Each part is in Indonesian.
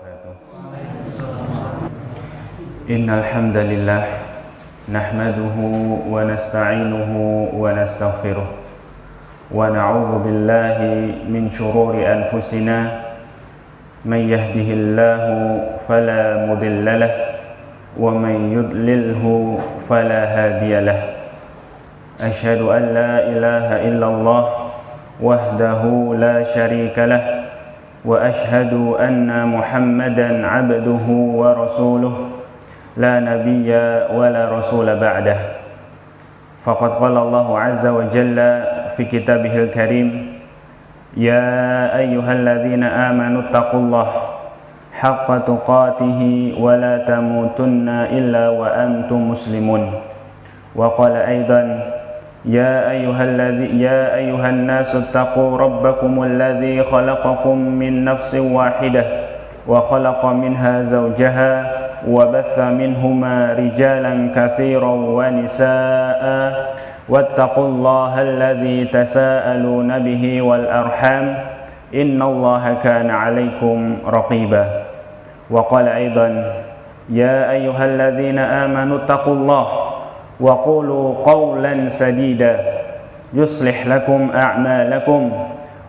wabarakatuh. Innal hamdalillah nahmaduhu wa nasta'inuhu wa nastaghfiruh wa na'udzu billahi min shururi anfusina may yahdihillahu fala mudilla lahu wa man yudlilhu fala hadiya lahu. Asyhadu an la ilaha illallah wahdahu la syarika lah wa asyhadu anna Muhammadan abduhu wa rasuluh la nabiyya wa la rasula ba'dah. Faqad qala Allahu azza wa jalla fi kitabihil karim, ya ayyuhalladzina amanu taqullaha haqqa tuqatihi wa la tamutunna illa wa antum muslimun. Wa qala aidan, ya ayyuhan nasu taqu rabbakum alladhi khalaqakum min nafsin wahidah wa khalaqa minha zawjaha wa batha minhuma rijalan katsiran wa nisaa wattaqullaha alladhi tasaaluna bihi wal arham innallaha kana 'alaykum raqiba. Wa qala aidan, ya ayyuhalladzina amanu taqullaha wa qulu qawlan sadida yuslih lakum a'malakum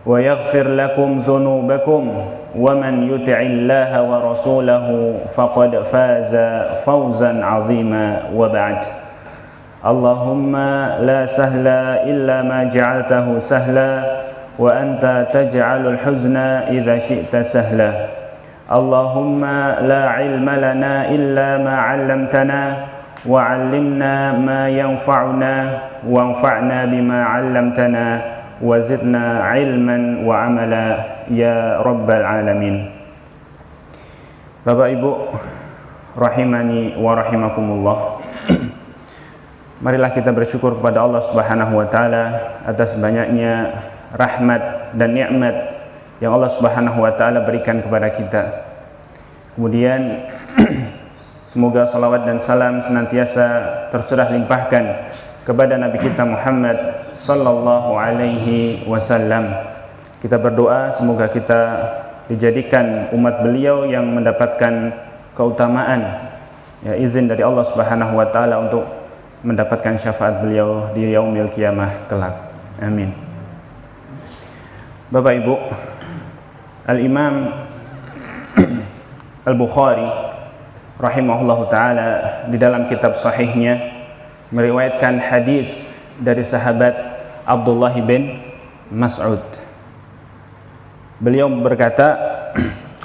wa yaghfir lakum dhunubakum wa man yuti'illaha wa rasulahu faqad faza fawzan 'azima. Wa ba'd. Allahumma la sahla illa ma ja'altahu sahla wa anta taj'alul huzna idza syi'ta sahla. Allahumma la 'ilma lana illa ma 'allamtana wa'allimna ma yanfa'una wanfa'na bima 'allamtana wa zidna 'ilman wa 'amala ya rabbal alamin. Bapak Ibu rahimani wa rahimakumullah, marilah kita bersyukur kepada Allah Subhanahu wa taala atas banyaknya rahmat dan nikmat yang Allah Subhanahu wa taala berikan kepada kita. Kemudian semoga salawat dan salam senantiasa tercurah limpahkan kepada Nabi kita Muhammad sallallahu alaihi wasallam. Kita berdoa semoga kita dijadikan umat beliau yang mendapatkan keutamaan, ya, izin dari Allah Subhanahu wa taala untuk mendapatkan syafaat beliau di yaumil qiyamah kelak. Amin. Bapak Ibu, Al-Imam Al-Bukhari rahimahullahu ta'ala di dalam kitab sahihnya meriwayatkan hadis dari sahabat Abdullah bin Mas'ud. Beliau berkata,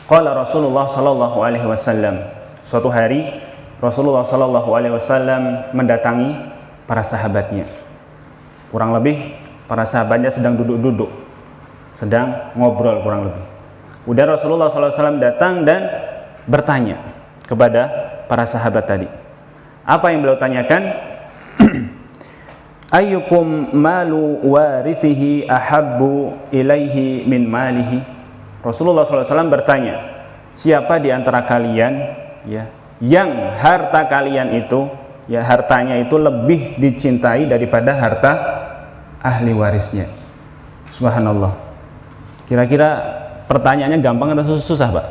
qala Rasulullah sallallahu alaihi wasallam, suatu hari Rasulullah sallallahu alaihi wasallam mendatangi para sahabatnya. Kurang lebih para sahabatnya sedang duduk-duduk, sedang ngobrol kurang lebih. Kemudian Rasulullah sallallahu alaihi wasallam datang dan bertanya kepada para sahabat tadi. Apa yang beliau tanyakan? Ayyukum malu warithihi ahabbu ilaihi min malihi. Rasulullah SAW bertanya, siapa di antara kalian, ya, yang harta kalian itu, ya, hartanya itu lebih dicintai daripada harta ahli warisnya? Subhanallah. Kira-kira pertanyaannya gampang atau susah, Pak?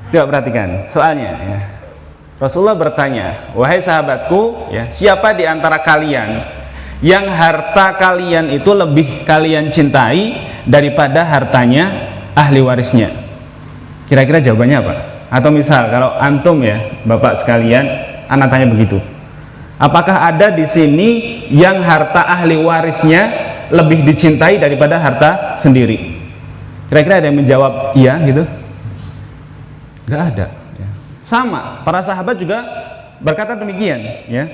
Coba perhatikan soalnya, ya. Rasulullah bertanya, wahai sahabatku, ya, siapa di antara kalian yang harta kalian itu lebih kalian cintai daripada hartanya ahli warisnya? Kira-kira jawabannya apa? Atau misal kalau antum, ya, Bapak sekalian, anak tanya begitu, apakah ada di sini yang harta ahli warisnya lebih dicintai daripada harta sendiri? Kira-kira ada yang menjawab iya gitu? Gak ada. Sama, para sahabat juga berkata demikian, ya.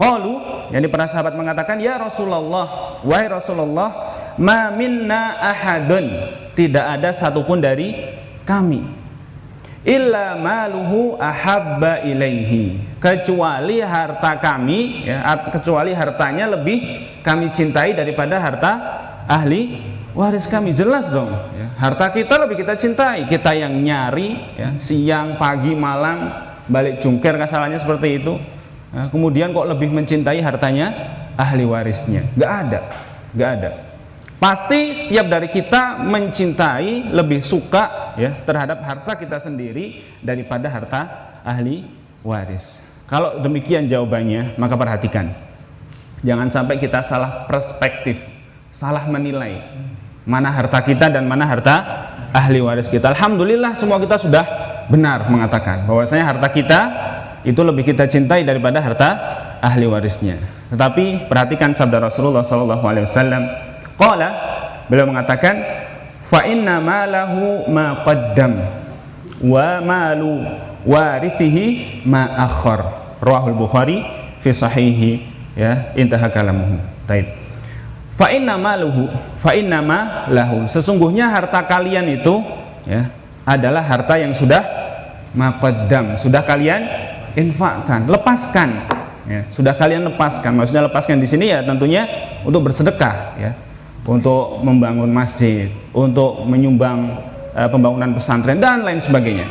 Qalu, yakni para sahabat mengatakan, ya Rasulullah, wahai Rasulullah, ma minna ahadun, tidak ada satupun dari kami, illa maluhu ahabba ilaihi, kecuali harta kami, ya, kecuali hartanya lebih kami cintai daripada harta ahli waris kami. Jelas dong, ya. Harta kita lebih kita cintai, kita yang nyari, ya, siang, pagi, malam, balik jungkir kasarannya seperti itu, ya. Kemudian kok lebih mencintai hartanya ahli warisnya? Gak ada. Pasti setiap dari kita mencintai, lebih suka ya terhadap harta kita sendiri daripada harta ahli waris. Kalau demikian jawabannya, maka perhatikan. Jangan sampai kita salah perspektif, salah menilai mana harta kita dan mana harta ahli waris kita. Alhamdulillah semua kita sudah benar mengatakan bahwasanya harta kita itu lebih kita cintai daripada harta ahli warisnya. Tetapi perhatikan sabda Rasulullah SAW. Qala, beliau mengatakan, fa inna malahu ma qaddam wa malu warithihi ma akhar. Rawahul Bukhari fi sahihi, ya, intaha kalamuhu. Taib. Fa inna ma lahu. Sesungguhnya harta kalian itu, ya, adalah harta yang sudah ma qaddam, sudah kalian infakkan, lepaskan. Ya, sudah kalian lepaskan. Maksudnya lepaskan di sini ya tentunya untuk bersedekah, ya. Untuk membangun masjid, untuk menyumbang pembangunan pesantren dan lain sebagainya.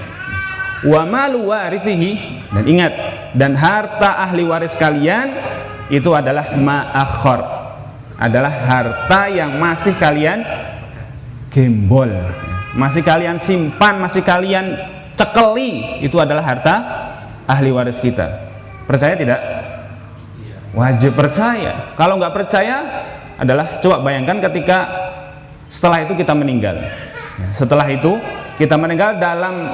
Wa malu warithihi, dan ingat, dan harta ahli waris kalian itu adalah ma'akhor, adalah harta yang masih kalian gembol, masih kalian simpan, masih kalian cekeli. Itu adalah harta ahli waris kita. Percaya tidak? Wajib percaya. Kalau nggak percaya adalah, coba bayangkan ketika setelah itu kita meninggal. Setelah itu kita meninggal dalam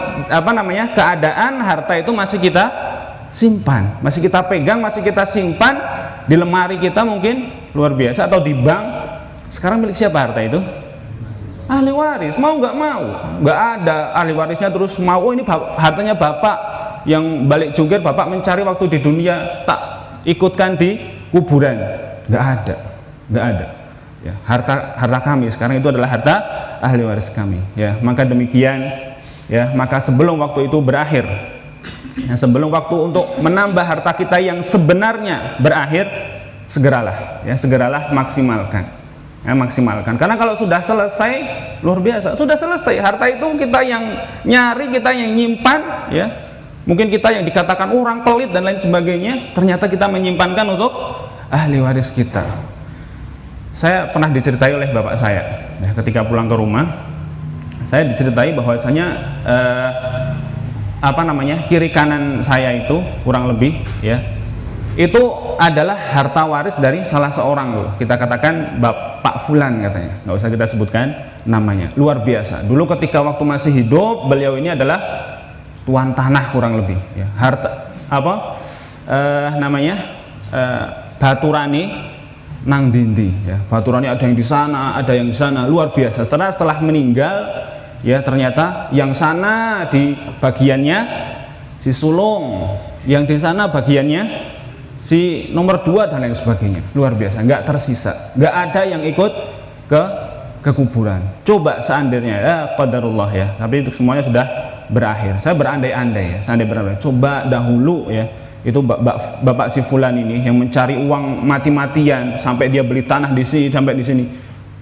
keadaan harta itu masih kita simpan, masih kita pegang, masih kita simpan di lemari kita mungkin luar biasa, atau di bank. Sekarang milik siapa harta itu? Ahli waris. Mau nggak mau, nggak ada ahli warisnya terus mau, oh ini hartanya bapak yang balik jungkir, bapak mencari waktu di dunia, tak ikutkan di kuburan. Nggak ada. Nggak ada, ya, harta kami sekarang itu adalah harta ahli waris kami, ya. Maka demikian, ya, maka sebelum waktu itu berakhir, ya, sebelum waktu untuk menambah harta kita yang sebenarnya berakhir, segeralah, ya, segeralah maksimalkan, ya, maksimalkan. Karena kalau sudah selesai, luar biasa, sudah selesai harta itu, kita yang nyari, kita yang nyimpan, ya. Mungkin kita yang dikatakan orang pelit dan lain sebagainya, ternyata kita menyimpankan untuk ahli waris kita. Saya pernah diceritai oleh bapak saya, ya, ketika pulang ke rumah, saya diceritai bahwasanya kiri kanan saya itu kurang lebih, ya, itu adalah harta waris dari salah seorang loh. Kita katakan Bapak Fulan katanya, nggak usah kita sebutkan namanya. Luar biasa. Dulu ketika waktu masih hidup, beliau ini adalah tuan tanah kurang lebih, ya. Harta baturani nang dindi, ya, baturani ada yang di sana, ada yang di sana, luar biasa. Setelah meninggal, ya, ternyata yang sana di bagiannya si sulung, yang di sana bagiannya si nomor 2 dan lain sebagainya. Luar biasa, nggak tersisa, nggak ada yang ikut ke kuburan. Coba seandainya, ya, qadarullah, ya, tapi itu semuanya sudah berakhir. Saya berandai-andai, ya, coba dahulu, ya, itu bapak si Fulan ini yang mencari uang mati-matian sampai dia beli tanah di sini sampai di sini.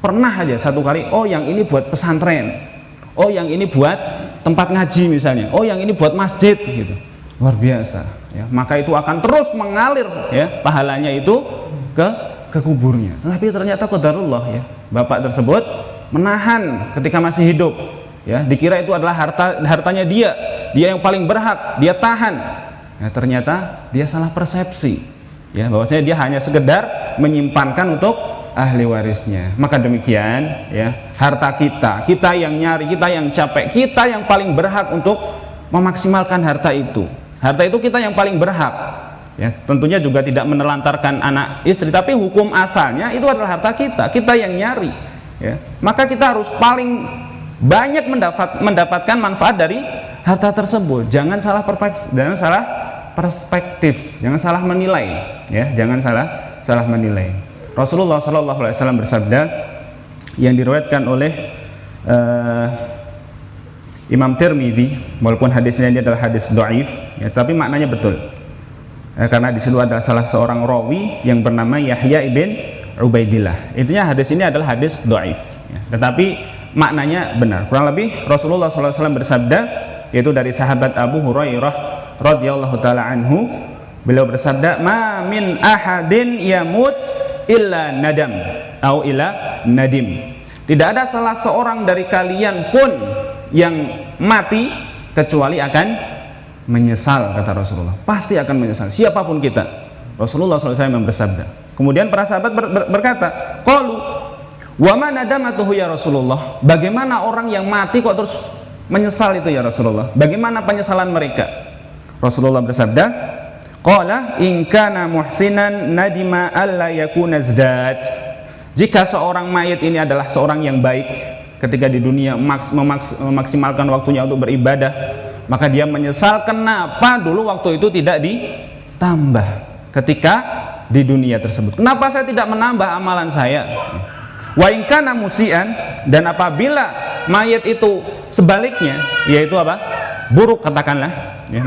Pernah aja satu kali, oh yang ini buat pesantren, oh yang ini buat tempat ngaji misalnya, oh yang ini buat masjid, gitu. Luar biasa, ya. Maka itu akan terus mengalir, ya, pahalanya itu ke kuburnya. Tapi ternyata qadarullah, ya, bapak tersebut menahan ketika masih hidup, ya, dikira itu adalah hartanya dia yang paling berhak, dia tahan. Ya, ternyata dia salah persepsi, ya, bahwasanya dia hanya sekedar menyimpankan untuk ahli warisnya. Maka demikian, ya, harta kita yang nyari, kita yang capek, kita yang paling berhak untuk memaksimalkan harta itu. Harta itu kita yang paling berhak, ya. Tentunya juga tidak menelantarkan anak istri, tapi hukum asalnya itu adalah harta kita yang nyari, ya. Maka kita harus paling banyak mendapatkan manfaat dari harta tersebut. Jangan salah perspektif, jangan salah menilai, ya, jangan salah menilai. Rasulullah SAW bersabda yang diriwayatkan oleh Imam Tirmidzi, walaupun hadisnya ini adalah hadis dhaif, ya, tapi maknanya betul, ya, karena di situ ada salah seorang rawi yang bernama Yahya ibn Ubaidillah. Intinya hadis ini adalah hadis dhaif, ya, tetapi maknanya benar. Kurang lebih Rasulullah SAW bersabda, yaitu dari sahabat Abu Hurairah radhiyallahu taala anhu, beliau bersabda, "Ma min ahadin yamut illa nadam atau illa nadim. Tidak ada salah seorang dari kalian pun yang mati kecuali akan menyesal, kata Rasulullah. Pasti akan menyesal, siapapun kita. Rasulullah SAW bersabda. Kemudian para sahabat berkata, qalu wa ma nadamatuhu ya Rasulullah. Bagaimana orang yang mati kok terus menyesal itu ya Rasulullah? Bagaimana penyesalan mereka? Rasulullah bersabda, qala in kana muhsinan nadima alla yakuna zdad. Jika seorang mayit ini adalah seorang yang baik, ketika di dunia memaksimalkan waktunya untuk beribadah, maka dia menyesal kenapa dulu waktu itu tidak ditambah ketika di dunia tersebut. Kenapa saya tidak menambah amalan saya? Wa in kana musian, dan apabila mayit itu sebaliknya, yaitu apa? Buruk, katakanlah, ya,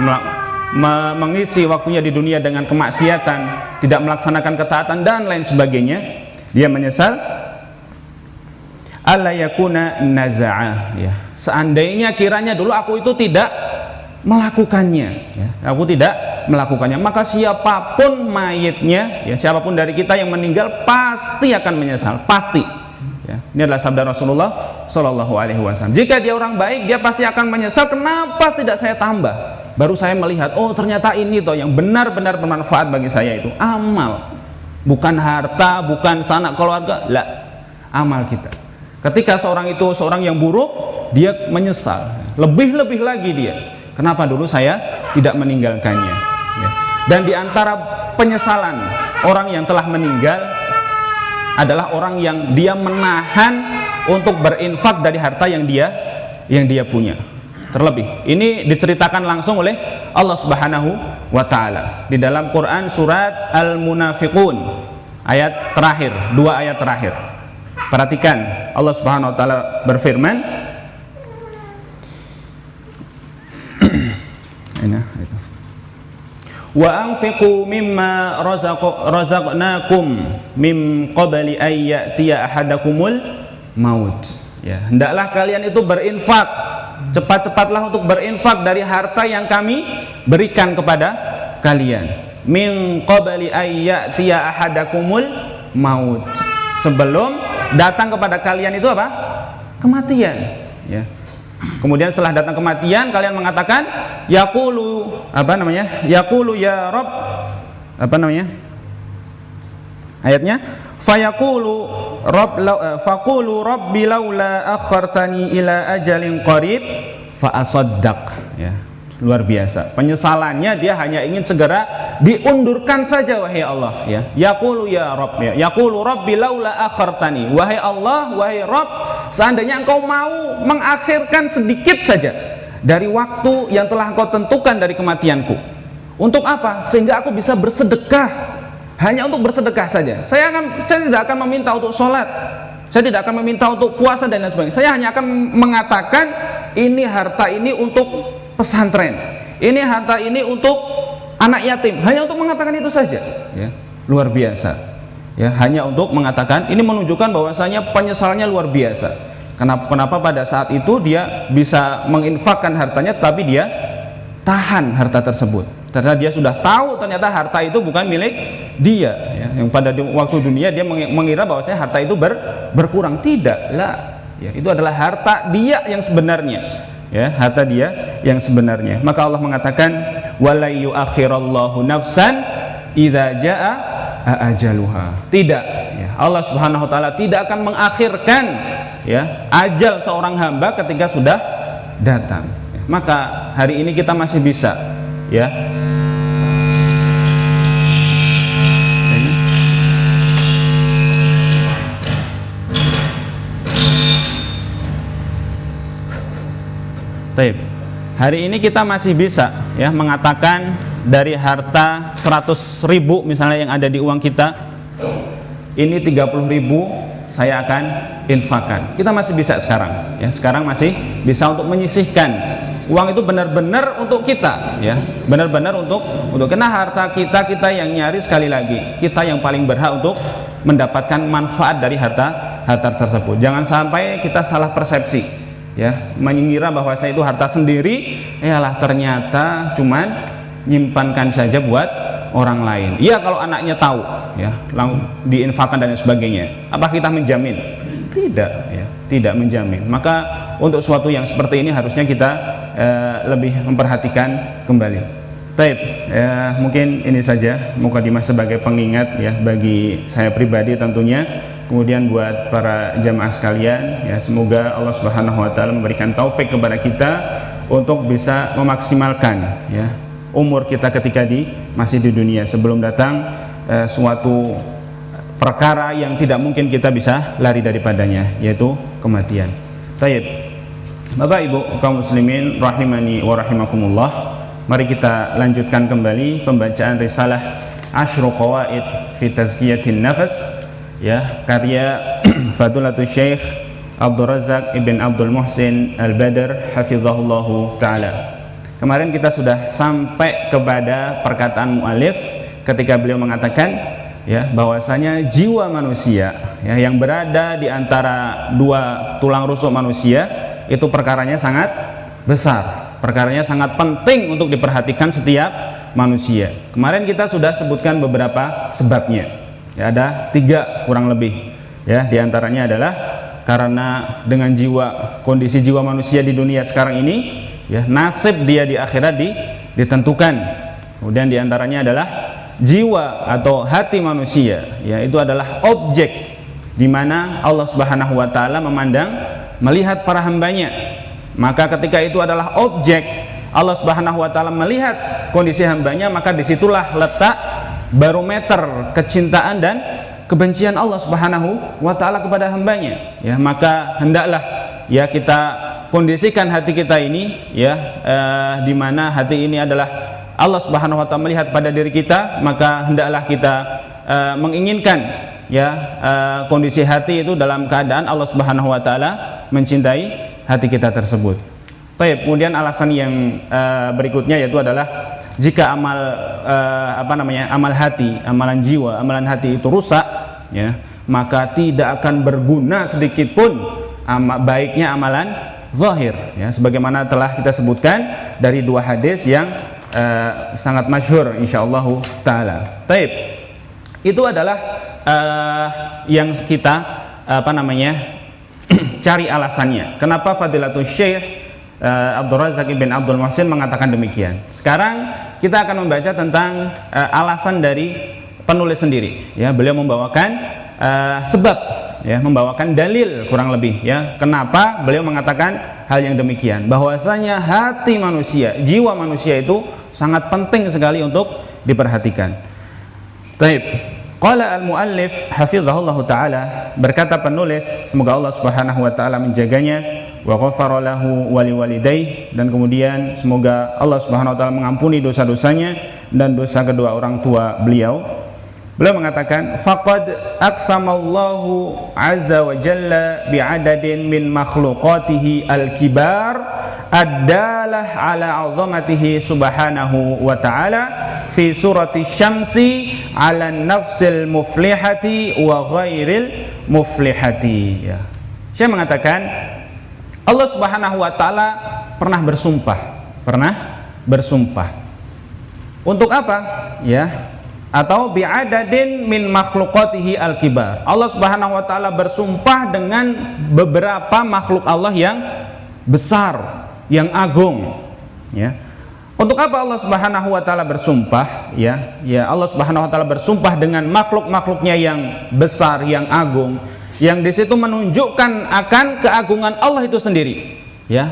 mengisi waktunya di dunia dengan kemaksiatan, tidak melaksanakan ketaatan dan lain sebagainya, dia menyesal. Alla yakuna naza'ah, ya. Seandainya kiranya dulu aku itu tidak melakukannya, ya. Aku tidak melakukannya, maka siapapun mayitnya, ya, siapapun dari kita yang meninggal pasti akan menyesal, pasti. Ya. Ini adalah sabda Rasulullah Shallallahu Alaihi Wasallam. Jika dia orang baik, dia pasti akan menyesal. Kenapa tidak saya tambah? Baru saya melihat, oh ternyata ini toh yang benar-benar bermanfaat bagi saya, itu amal, bukan harta, bukan sanak keluarga, lah, amal kita. Ketika seorang itu seorang yang buruk, dia menyesal. Lebih-lebih lagi dia, kenapa dulu saya tidak meninggalkannya? Ya. Dan diantara penyesalan orang yang telah meninggal adalah orang yang dia menahan untuk berinfak dari harta yang dia punya. Terlebih, ini diceritakan langsung oleh Allah Subhanahu wa Ta'ala di dalam Quran surat Al-Munafiqun, ayat terakhir, 2 ayat terakhir. Perhatikan, Allah Subhanahu wa Ta'ala berfirman, wa anfiqu mimma razaqnakum min qabli ay ya'tiya ahadakumul maut. Ya, hendaklah kalian itu berinfak, cepat-cepatlah untuk berinfak dari harta yang kami berikan kepada kalian. Min qabli ay ya'tiya ahadakumul maut. Sebelum datang kepada kalian itu apa? Kematian, ya. Kemudian setelah datang kematian, kalian mengatakan yaqulu, apa namanya? Yaqulu ya Rabb, apa namanya? Ayatnya, fayaqulu Rabb faqulu rabbi laula akhartani ila ajalin qarib fa asaddaq, ya. Luar biasa. Penyesalannya dia hanya ingin segera diundurkan saja, wahai Allah, ya. Yaqulu ya Rabb, ya. Yaqulu rabbi laula akhartani, wahai Allah, wahai Rabb, seandainya engkau mau mengakhirkan sedikit saja dari waktu yang telah engkau tentukan dari kematianku. Untuk apa? Sehingga aku bisa bersedekah. Hanya untuk bersedekah saja. Saya tidak akan meminta untuk sholat, saya tidak akan meminta untuk puasa dan lain sebagainya. Saya hanya akan mengatakan ini harta ini untuk pesantren, ini harta ini untuk anak yatim, hanya untuk mengatakan itu saja, ya. Luar biasa, ya, hanya untuk mengatakan. Ini menunjukkan bahwasanya penyesalannya luar biasa. Kenapa pada saat itu dia bisa menginfakkan hartanya, tapi dia tahan harta tersebut, karena dia sudah tahu ternyata harta itu bukan milik dia, ya. Yang pada waktu dunia dia mengira bahwasanya harta itu berkurang. Tidak lah, ya, itu adalah harta dia yang sebenarnya, ya, harta dia yang sebenarnya. Maka Allah mengatakan wala yu'akhirallahu nafsan idza jaa ajaluha. Tidak, ya, Allah Subhanahu wa Ta'ala tidak akan mengakhirkan, ya, ajal seorang hamba ketika sudah datang, ya. Maka hari ini kita masih bisa, ya, hari ini kita masih bisa, ya, mengatakan dari harta 100.000 misalnya yang ada di uang kita, ini 30.000 saya akan infakkan. Kita masih bisa sekarang, ya, sekarang masih bisa untuk menyisihkan uang itu benar-benar untuk kita, ya, benar-benar untuk karena harta kita yang nyari, sekali lagi kita yang paling berhak untuk mendapatkan manfaat dari harta tersebut. Jangan sampai kita salah persepsi, ya, mengira bahwa saya itu harta sendiri, yalah ternyata cuman nyimpankan saja buat orang lain. Iya kalau anaknya tahu ya, diinfakkan dan sebagainya. Apa kita menjamin? Tidak ya, tidak menjamin. Maka untuk suatu yang seperti ini harusnya kita lebih memperhatikan kembali. Taib, mungkin ini saja mukadimah sebagai pengingat ya bagi saya pribadi tentunya. Kemudian buat para jamaah sekalian ya, semoga Allah Subhanahu wa taala memberikan taufik kepada kita untuk bisa memaksimalkan ya umur kita ketika masih di dunia sebelum datang suatu perkara yang tidak mungkin kita bisa lari daripadanya, yaitu kematian. Taib. Bapak Ibu kaum muslimin rahimani wa rahimakumullah, mari kita lanjutkan kembali pembacaan risalah Ashru Qawaid fi Tazkiyatin Nafas ya, karya Fadilatul Syekh Abdul Razak ibn Abdul Muhsin Al-Badr hafizahullahu ta'ala. Kemarin kita sudah sampai kepada perkataan mu'alif ketika beliau mengatakan ya bahwasanya jiwa manusia ya, yang berada di antara dua tulang rusuk manusia itu perkaranya sangat besar, perkaranya sangat penting untuk diperhatikan setiap manusia. Kemarin kita sudah sebutkan beberapa sebabnya ya, ada 3 kurang lebih ya, diantaranya adalah karena dengan kondisi jiwa manusia di dunia sekarang ini ya, nasib dia di akhirat ditentukan. Kemudian diantaranya adalah jiwa atau hati manusia ya, itu adalah objek di mana Allah Subhanahu wa taala melihat para hambanya. Maka ketika itu adalah objek Allah Subhanahu wa taala melihat kondisi hambanya, maka disitulah letak barometer kecintaan dan kebencian Allah Subhanahu wa taala kepada hambanya ya. Maka hendaklah ya kita kondisikan hati kita ini ya, di mana hati ini adalah Allah Subhanahu wa taala melihat pada diri kita, maka hendaklah kita menginginkan ya kondisi hati itu dalam keadaan Allah Subhanahu wa taala mencintai hati kita tersebut. Baik, kemudian alasan yang berikutnya yaitu adalah jika amal hati, amalan jiwa, amalan hati itu rusak ya, maka tidak akan berguna sedikit pun baiknya amalan zahir ya, sebagaimana telah kita sebutkan dari 2 hadis yang sangat masyhur insyaallah taala. Taib. Itu adalah yang kita cari alasannya. Kenapa Fadilatul Syekh Abdul Razak ibn Abdul Muhsin mengatakan demikian. Sekarang kita akan membaca tentang alasan dari penulis sendiri ya. Beliau membawakan sebab ya, membawakan dalil kurang lebih ya, kenapa beliau mengatakan hal yang demikian, bahwasanya hati manusia, jiwa manusia itu sangat penting sekali untuk diperhatikan. Taib. Qala al-muallif hafizahullahu taala, berkata penulis, semoga Allah Subhanahu wa taala menjaganya, wa ghafara lahu wa liwalidayhi, dan kemudian semoga Allah Subhanahu wa taala mengampuni dosa-dosanya dan dosa kedua orang tua beliau. Beliau mengatakan, faqad aqsamallahu azza wa jalla bi'adadin min makhluqatihi al-kibar ad-dalah ala 'azamatihi subhanahu wa ta'ala fi surati syamsi ala nafsil muflihati wa ghairil muflihati ya. Saya mengatakan Allah Subhanahu wa ta'ala pernah bersumpah untuk apa ya, atau bi'adadin min makhluqatihi al-kibar. Allah Subhanahu wa taala bersumpah dengan beberapa makhluk Allah yang besar, yang agung ya. Untuk apa Allah Subhanahu wa taala bersumpah ya? Ya, Allah Subhanahu wa taala bersumpah dengan makhluk-makhluknya yang besar, yang agung, yang di situ menunjukkan akan keagungan Allah itu sendiri ya,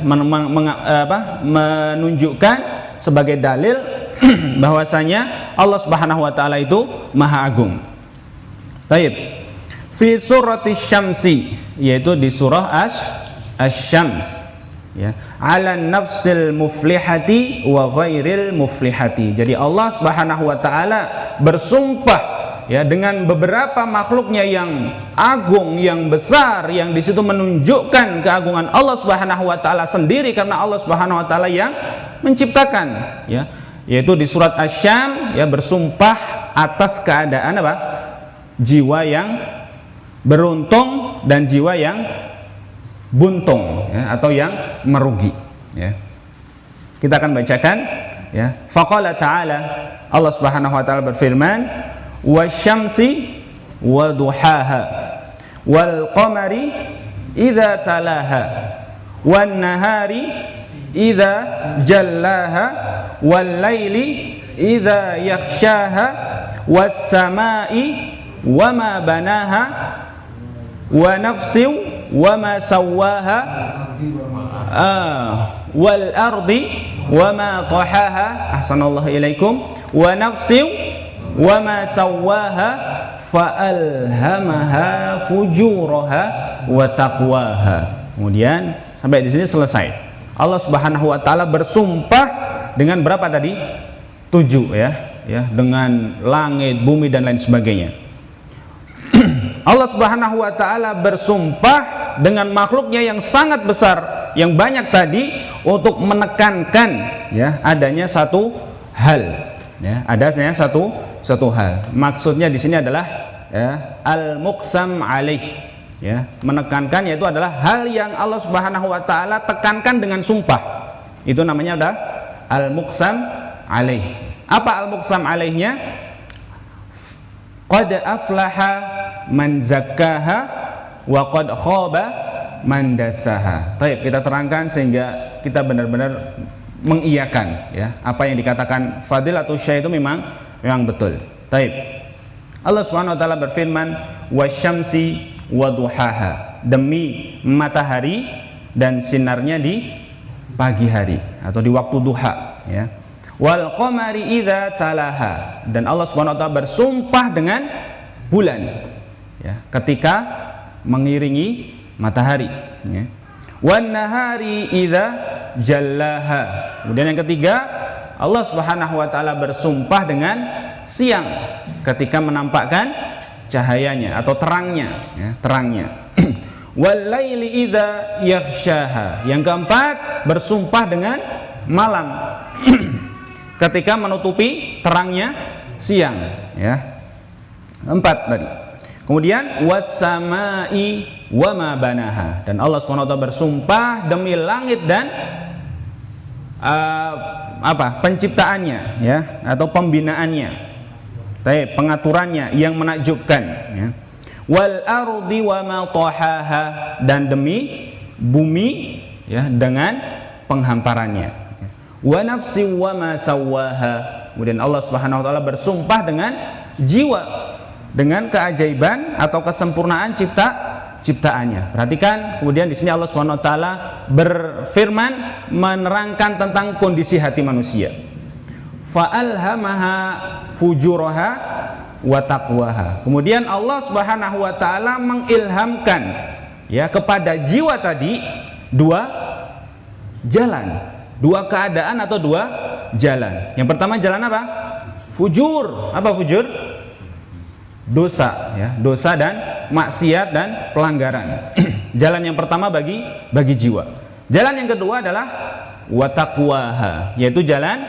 menunjukkan sebagai dalil bahwasanya Allah Subhanahu wa taala itu Maha Agung. Taib. Fi surati Syamsi, yaitu di surah Asy-Syams ya, ala nafsil muflihati wa ghairil muflihati. Jadi Allah Subhanahu wa taala bersumpah ya dengan beberapa makhluknya yang agung, yang besar, yang di situ menunjukkan keagungan Allah Subhanahu wa taala sendiri, karena Allah Subhanahu wa taala yang menciptakan ya. Yaitu di surat Asy-Syam ya, bersumpah atas keadaan apa? Jiwa yang beruntung dan jiwa yang buntung ya, atau yang merugi ya. Kita akan bacakan ya. Faqala ta'ala, Allah Subhanahu wa taala berfirman, wasyamsi wa duhaha wal qamari idza talaha wan nahari idza jallaha wal laili idza yakhshaha was samai wama banaha wa nafsin wama sawwaha wal ardi wama tahaha ahsanallahu ilaikum wa nafsin wama sawwaha fa'alhamaha fujuraha wa taqwaha. Kemudian sampai di sini selesai. Allah Subhanahu wa taala bersumpah dengan berapa tadi? 7 ya, dengan langit, bumi dan lain sebagainya. Allah Subhanahu wa taala bersumpah dengan makhluknya yang sangat besar, yang banyak tadi, untuk menekankan ya adanya satu hal. Ya, adanya satu hal. Maksudnya di sini adalah ya, al-muqsam alaih. Ya, menekankan yaitu adalah hal yang Allah Subhanahu wa taala tekankan dengan sumpah. Itu namanya adalah al-muqsam alaih. Apa al-muqsam alaihnya? Qad aflaha man zakkaha wa qad khaba man dassaha. Baik, kita terangkan sehingga kita benar-benar mengiyakan ya apa yang dikatakan Fadilatul Syekh itu memang betul. Baik. Allah Subhanahu wa taala berfirman, wasyamsi wa duhaha, demi matahari dan sinarnya di pagi hari atau di waktu duha ya. Wal qamari idza talaha, dan Allah Subhanahu wa taala bersumpah dengan bulan ya ketika mengiringi matahari ya. Wan nahari idza jallaha. Kemudian yang ketiga, Allah Subhanahu wa taala bersumpah dengan siang ketika menampakkan cahayanya atau terangnya ya, terangnya. Wal laili idza yaghshaha. Yang keempat, bersumpah dengan malam ketika menutupi terangnya siang ya. 4 tadi. Kemudian was-samai wa ma banaha, dan Allah Subhanahu wa taala bersumpah demi langit dan penciptaannya ya atau pembinaannya, pengaturannya yang menakjubkan ya. Wal ardi wa ma tahaha, dan demi bumi ya dengan penghamparannya. Wa nafsi wa ma sawwaha, kemudian Allah Subhanahu wa taala bersumpah dengan jiwa, dengan keajaiban atau kesempurnaan ciptaannya. Perhatikan, kemudian di sini Allah Subhanahu wa taala berfirman menerangkan tentang kondisi hati manusia. Fa'alhamaha fujuraha wa taqwaha. Kemudian Allah Subhanahu wa taala mengilhamkan ya kepada jiwa tadi 2 jalan, 2 keadaan atau 2 jalan. Yang pertama jalan apa? Fujur. Apa fujur? Dosa ya, dosa dan maksiat dan pelanggaran. Jalan yang pertama bagi jiwa. Jalan yang kedua adalah wa taqwaha, yaitu jalan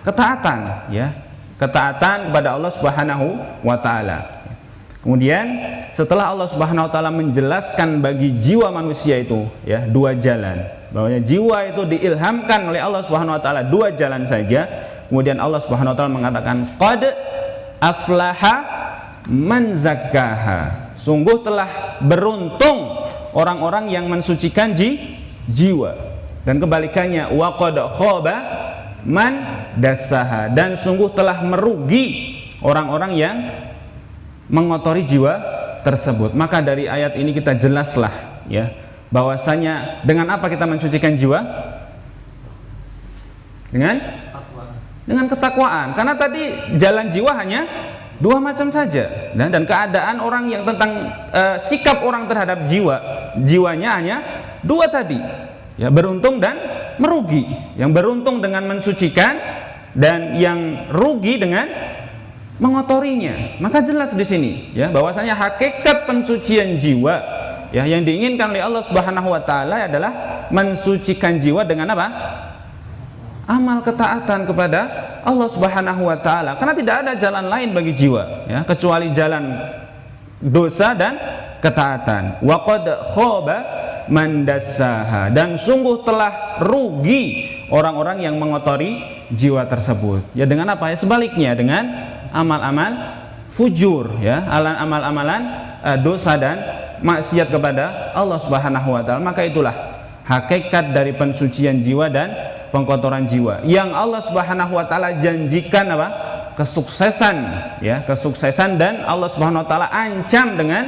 ketaatan ya, ketaatan kepada Allah Subhanahu wa taala. Kemudian setelah Allah Subhanahu wa taala menjelaskan bagi jiwa manusia itu ya 2 jalan, bahwa jiwa itu diilhamkan oleh Allah Subhanahu wa taala 2 jalan saja. Kemudian Allah Subhanahu wa taala mengatakan qad aflaha man zakkaha, sungguh telah beruntung orang-orang yang mensucikan jiwa. Dan kebalikannya wa qad khaba man dassaha, dan sungguh telah merugi orang-orang yang mengotori jiwa tersebut. Maka dari ayat ini kita jelaslah ya bahwasanya dengan apa kita mensucikan jiwa? Dengan ketakwaan. Karena tadi jalan jiwa hanya 2 macam saja, dan keadaan orang yang tentang sikap orang terhadap jiwanya hanya 2 tadi ya, beruntung dan merugi. Yang beruntung dengan mensucikan, dan yang rugi dengan mengotorinya. Maka jelas di sini ya bahwasanya hakikat pensucian jiwa ya yang diinginkan oleh Allah Subhanahu wa taala adalah mensucikan jiwa dengan apa? Amal ketaatan kepada Allah Subhanahu wa taala. Karena tidak ada jalan lain bagi jiwa ya kecuali jalan dosa dan ketaatan. Wa qad khaba man dassaha, dan sungguh telah rugi orang-orang yang mengotori jiwa tersebut. Ya dengan apa? Ya sebaliknya, dengan amal-amal fujur, ya, amal-amalan dosa dan maksiat kepada Allah Subhanahu wa taala. Maka itulah hakikat dari pensucian jiwa dan pengkotoran jiwa yang Allah Subhanahu wa taala janjikan apa? Kesuksesan, ya, kesuksesan, dan Allah Subhanahu wa taala ancam dengan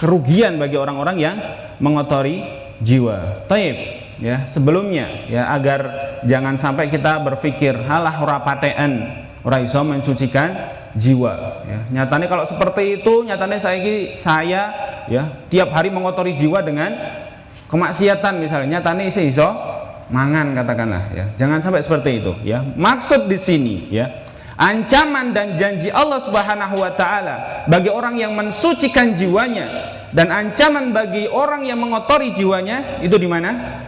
kerugian bagi orang-orang yang mengotori jiwa. Taib, ya, sebelumnya, ya, agar jangan sampai kita berpikir halah ora patean, ora iso mensucikan jiwa, ya. Nyatanya kalau seperti itu, nyatanya saya ya tiap hari mengotori jiwa dengan kemaksiatan misalnya, nyatanya iso mangan katakanlah, ya. Jangan sampai seperti itu, ya. Maksud di sini, ya, ancaman dan janji Allah Subhanahu wa taala bagi orang yang mensucikan jiwanya dan ancaman bagi orang yang mengotori jiwanya itu di mana?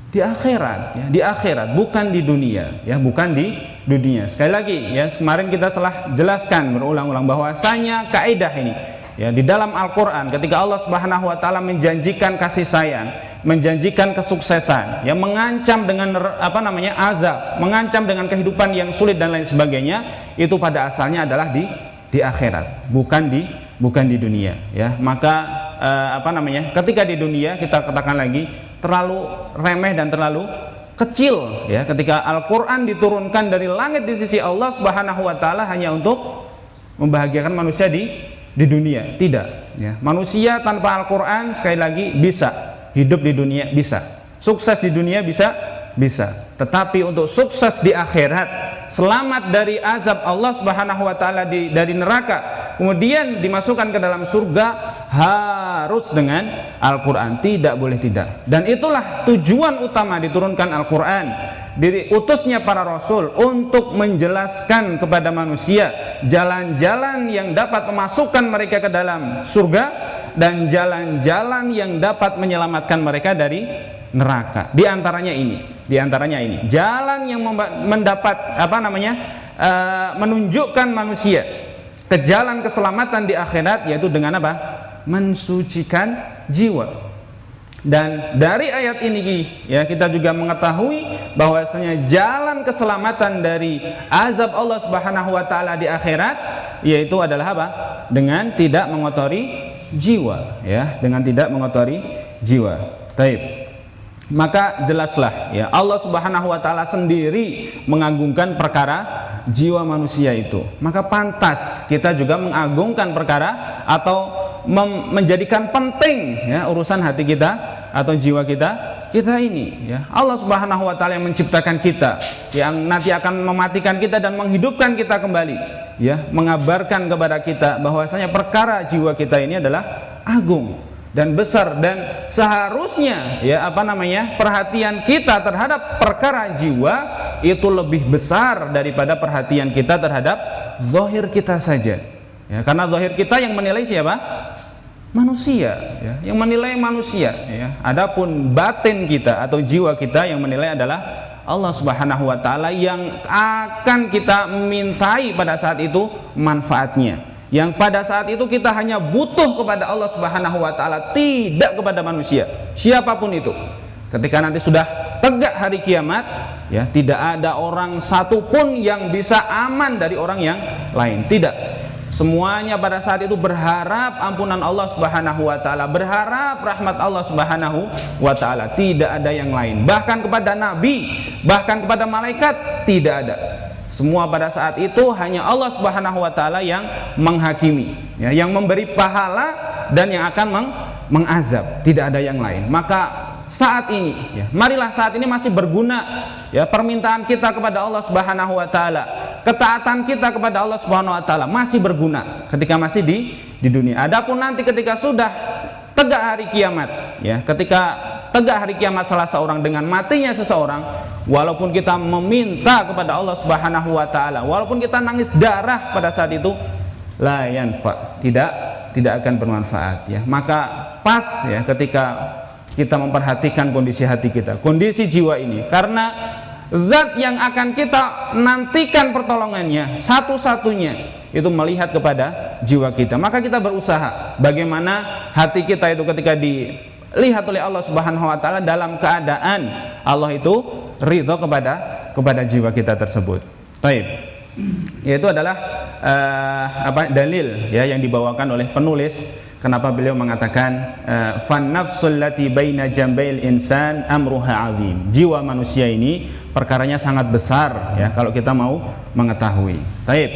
Di akhirat, ya, di akhirat, bukan di dunia, ya, bukan di dunia. Sekali lagi, ya, kemarin kita telah jelaskan berulang-ulang bahwasanya kaidah ini, ya, di dalam Al-Qur'an ketika Allah Subhanahu wa taala menjanjikan kasih sayang, menjanjikan kesuksesan, ya, mengancam dengan azab, mengancam dengan kehidupan yang sulit dan lain sebagainya, itu pada asalnya adalah di akhirat, bukan di dunia, ya. Maka ketika di dunia kita katakan lagi terlalu remeh dan terlalu kecil, ya, ketika Al-Qur'an diturunkan dari langit di sisi Allah Subhanahu wa taala hanya untuk membahagiakan manusia di dunia. Tidak, ya. Manusia tanpa Al-Qur'an sekali lagi bisa hidup di dunia, bisa sukses di dunia, bisa, tetapi untuk sukses di akhirat, selamat dari azab Allah Subhanahu wa taala dari neraka, kemudian dimasukkan ke dalam surga, harus dengan Al-Qur'an, tidak boleh tidak. Dan itulah tujuan utama diturunkan Al-Qur'an, diutusnya para rasul untuk menjelaskan kepada manusia jalan-jalan yang dapat memasukkan mereka ke dalam surga dan jalan-jalan yang dapat menyelamatkan mereka dari neraka. Di antaranya ini jalan yang menunjukkan manusia ke jalan keselamatan di akhirat, yaitu dengan apa? Mensucikan jiwa. Dan dari ayat ini, ya, kita juga mengetahui bahwasanya jalan keselamatan dari azab Allah Subhanahu wa taala di akhirat yaitu adalah apa? Dengan tidak mengotori jiwa, ya, dengan tidak mengotori jiwa. Taib. Maka jelaslah, ya, Allah Subhanahu wa taala sendiri mengagungkan perkara jiwa manusia itu. Maka pantas kita juga mengagungkan perkara atau menjadikan penting, ya, urusan hati kita atau jiwa kita ini, ya. Allah Subhanahu wa taala yang menciptakan kita, yang nanti akan mematikan kita dan menghidupkan kita kembali, ya, mengabarkan kepada kita bahwasanya perkara jiwa kita ini adalah agung dan besar, dan seharusnya, ya, perhatian kita terhadap perkara jiwa itu lebih besar daripada perhatian kita terhadap zahir kita saja, ya, karena zahir kita yang menilai siapa? Manusia, ya, yang menilai manusia, ya. Adapun batin kita atau jiwa kita yang menilai adalah Allah Subhanahu wa taala, yang akan kita mintai pada saat itu manfaatnya, yang pada saat itu kita hanya butuh kepada Allah Subhanahu wa taala, tidak kepada manusia siapapun itu. Ketika nanti sudah tegak hari kiamat, ya, tidak ada orang satupun yang bisa aman dari orang yang lain, tidak. Semuanya pada saat itu berharap ampunan Allah Subhanahu wa taala, berharap rahmat Allah Subhanahu wa taala, tidak ada yang lain. Bahkan kepada nabi, bahkan kepada malaikat tidak ada. Semua pada saat itu hanya Allah Subhanahu wa taala yang menghakimi, ya, yang memberi pahala dan yang akan mengazab, tidak ada yang lain. Maka saat ini, ya, marilah saat ini masih berguna, ya, permintaan kita kepada Allah Subhanahu wa taala, ketaatan kita kepada Allah Subhanahu wa taala masih berguna ketika masih di dunia. Adapun nanti ketika sudah tegak hari kiamat, ya, ketika tegak hari kiamat salah seorang dengan matinya seseorang, walaupun kita meminta kepada Allah Subhanahu wa taala, walaupun kita nangis darah pada saat itu, la yanfa, tidak akan bermanfaat, ya. Maka pas, ya, ketika kita memperhatikan kondisi hati kita, kondisi jiwa ini, karena zat yang akan kita nantikan pertolongannya satu-satunya itu melihat kepada jiwa kita. Maka kita berusaha bagaimana hati kita itu ketika dilihat oleh Allah Subhanahu wa taala dalam keadaan Allah itu ridho kepada jiwa kita tersebut. Taib. Yaitu adalah dalil ya yang dibawakan oleh penulis kenapa beliau mengatakan fan nafsul lati baina jambail insan amruha azim. Jiwa manusia ini perkaranya sangat besar ya kalau kita mau mengetahui. Taib.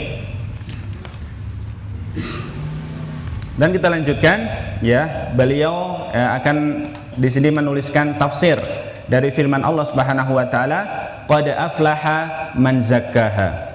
Dan kita lanjutkan ya, beliau akan di sini menuliskan tafsir dari firman Allah Subhanahu wa taala, qad aflaha man zakkaha.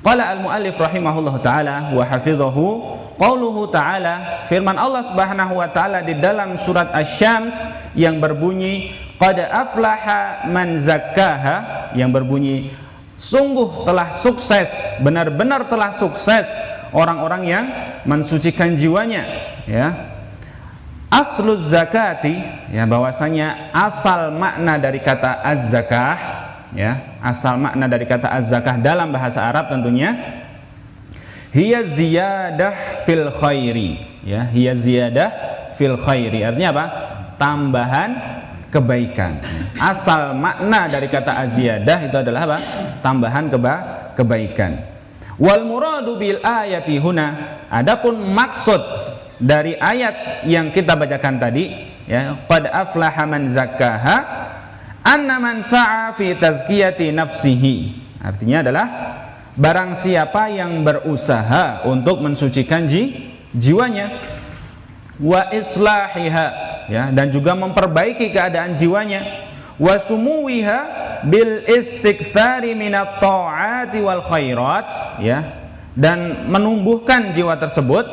Qala al-muallif rahimahullahu taala wa hafizahu, qauluhu taala, firman Allah Subhanahu wa taala di dalam surat Asy-Syams yang berbunyi qad aflaha man zakkaha, yang berbunyi sungguh telah sukses, benar-benar telah sukses orang-orang yang mensucikan jiwanya ya. Asluz zakati ya, bahwasanya asal makna dari kata az-zakah ya, asal makna dari kata az-zakah dalam bahasa Arab tentunya hiya ziyadah fil khairi ya, hiya ziyadah fil khairi, artinya apa? Tambahan kebaikan. Asal makna dari kata az-ziyadah itu adalah apa? Tambahan kebaikan. Wal muradu bil ayati huna, adapun maksud dari ayat yang kita bacakan tadi ya, qad aflaha man zakkaha, anna man sa'a fi tazkiyati nafsihi, artinya adalah barang siapa yang berusaha untuk mensucikan jiwanya, wa islahiha ya, dan juga memperbaiki keadaan jiwanya, wa sumuwiha bil istikthari minat ta'ati wal khairat ya, dan menumbuhkan jiwa tersebut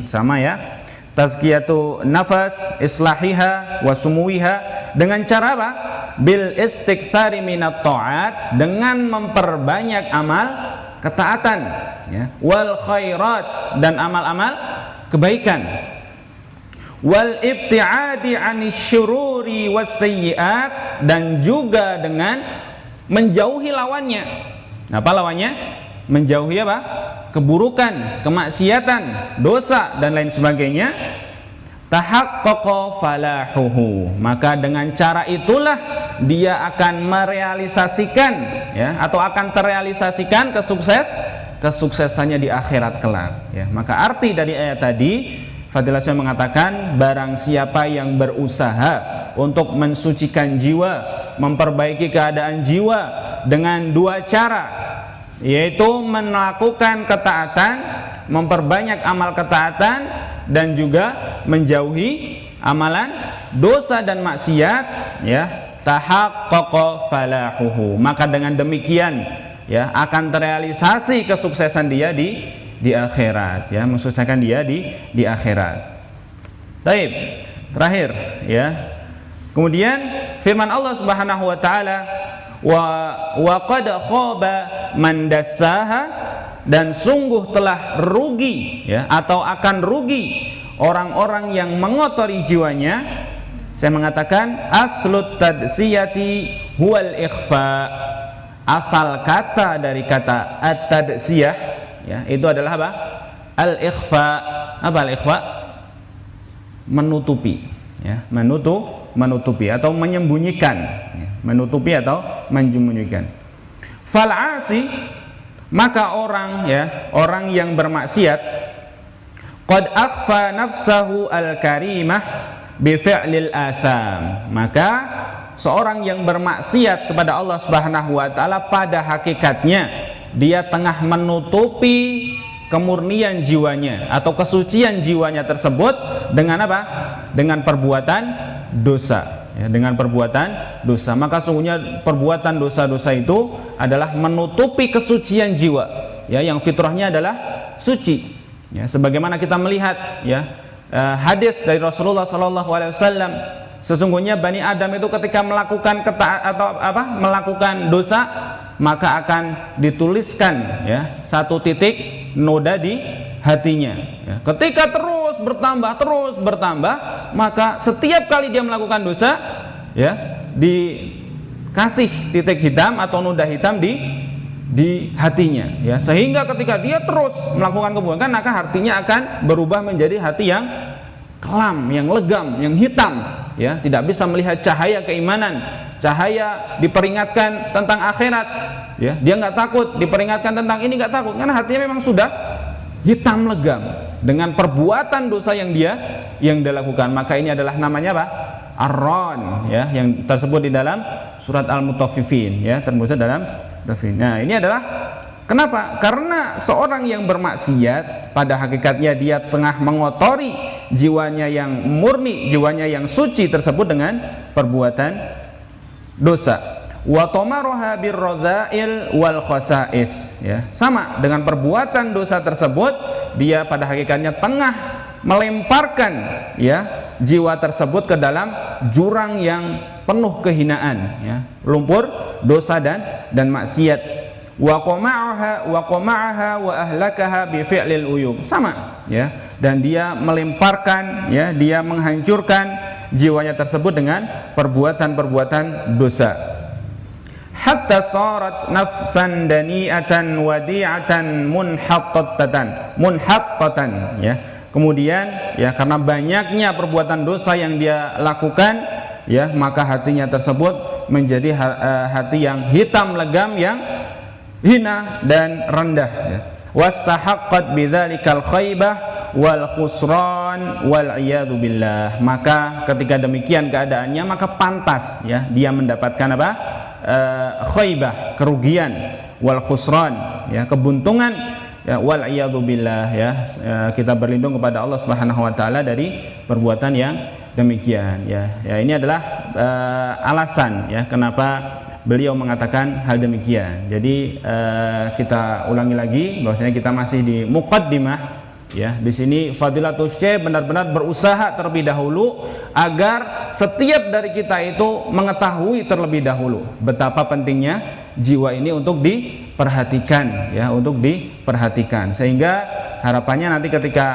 sama ya, tazkiyatu nafas, islahiha wa sumuwiha, dengan cara apa? Bil istikthari minat ta'at, dengan memperbanyak amal ketaatan ya, wal khairat, dan amal-amal kebaikan, wal ibti'adi anisyururi wassayyi'at, dan juga dengan menjauhi lawannya. Apa lawannya? Menjauhi apa? Keburukan, kemaksiatan, dosa dan lain sebagainya. Tahaqqaqa falahuhu, maka dengan cara itulah dia akan merealisasikan ya, atau akan terrealisasikan kesuksesannya di akhirat kelak ya. Maka arti dari ayat tadi, Fadilah Syekh mengatakan barang siapa yang berusaha untuk mensucikan jiwa, memperbaiki keadaan jiwa dengan dua cara, yaitu melakukan ketaatan, memperbanyak amal ketaatan, dan juga menjauhi amalan dosa dan maksiat ya, tahaqqaqa falahuhu, maka dengan demikian ya akan terrealisasi kesuksesan dia di akhirat ya, mensukseskan dia di akhirat. Baik, terakhir ya. Kemudian firman Allah Subhanahu wa taala, wa qad khaba man dassaha, dan sungguh telah rugi ya, atau akan rugi orang-orang yang mengotori jiwanya. Saya mengatakan aslut tadsiyati huwal ikhfa, asal kata dari kata at-tadsiyah ya, itu adalah apa? Al-ikhfa. Apa al-ikhfa? Menutupi ya, menutupi atau menyembunyikan ya, menutupi atau menyembunyikan. Fal'asi, maka orang ya, orang yang bermaksiat, qad akhfa nafsahu al-karimah bi fi'lil asam, maka seorang yang bermaksiat kepada Allah Subhanahu wa taala pada hakikatnya dia tengah menutupi kemurnian jiwanya atau kesucian jiwanya tersebut dengan apa? Dengan perbuatan dosa ya, dengan perbuatan dosa. Maka sungguhnya perbuatan dosa-dosa itu adalah menutupi kesucian jiwa ya, yang fitrahnya adalah suci ya, sebagaimana kita melihat ya hadis dari Rasulullah SAW, sesungguhnya Bani Adam itu ketika melakukan melakukan dosa, maka akan dituliskan ya satu titik noda di hatinya ya. Ketika terus bertambah, maka setiap kali dia melakukan dosa ya, dikasih titik hitam atau noda hitam di hatinya ya, sehingga ketika dia terus melakukan keburukan, maka hatinya akan berubah menjadi hati yang kelam, yang legam, yang hitam ya, tidak bisa melihat cahaya keimanan, cahaya diperingatkan tentang akhirat, ya, dia nggak takut, diperingatkan tentang ini nggak takut, karena hatinya memang sudah hitam legam dengan perbuatan dosa yang dia lakukan. Maka ini adalah namanya apa? Ar-ron, ya, yang tersebut di dalam surat Al-Mutaffifin, ya, termuat dalam Mutaffifin. Nah, ini adalah kenapa? Karena seorang yang bermaksiat pada hakikatnya dia tengah mengotori jiwanya yang murni, jiwanya yang suci tersebut dengan perbuatan dosa. Wa tamaroha birradzail wal khasais, ya, sama dengan perbuatan dosa tersebut dia pada hakikatnya tengah melemparkan, ya, jiwa tersebut ke dalam jurang yang penuh kehinaan, ya, lumpur dosa dan maksiat. Wa qama'aha wa ahlakaha bi fi'lil uyub, sama, ya, dan dia melemparkan, ya, dia menghancurkan jiwanya tersebut dengan perbuatan-perbuatan dosa. Hatta sarat nafsan dani'atan wadi'atan munhattatan, ya. Kemudian, ya, karena banyaknya perbuatan dosa yang dia lakukan, ya, maka hatinya tersebut menjadi hati yang hitam legam, yang hina dan rendah, ya. Wastahaqqat bidzalikal khaybah wal khusran wal iyadu billah. Maka ketika demikian keadaannya, maka pantas, ya, dia mendapatkan apa? Khaybah, kerugian, wal khusran, ya, kebuntungan, ya, wal iyadu billah, ya, kita berlindung kepada Allah Subhanahu wa taala dari perbuatan yang demikian, ya. Ya, ini adalah alasan, ya, kenapa beliau mengatakan hal demikian. Jadi kita ulangi lagi bahwasanya kita masih di muqaddimah, ya. Di sini Fadilatul Syekh benar-benar berusaha terlebih dahulu agar setiap dari kita itu mengetahui terlebih dahulu betapa pentingnya jiwa ini untuk diperhatikan, ya, untuk diperhatikan, sehingga harapannya nanti ketika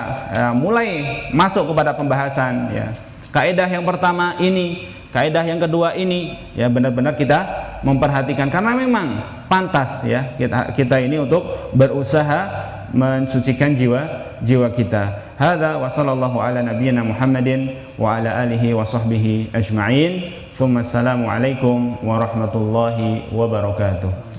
mulai masuk kepada pembahasan, ya, kaidah yang pertama ini, kaidah yang kedua ini, ya, benar-benar kita memperhatikan, karena memang pantas, ya, kita ini untuk berusaha mensucikan jiwa kita. Hadza wa sallallahu ala nabiyyina Muhammadin wa ala alihi wa sahbihi ajma'in. Tsumma assalamu alaikum warahmatullahi wabarakatuh.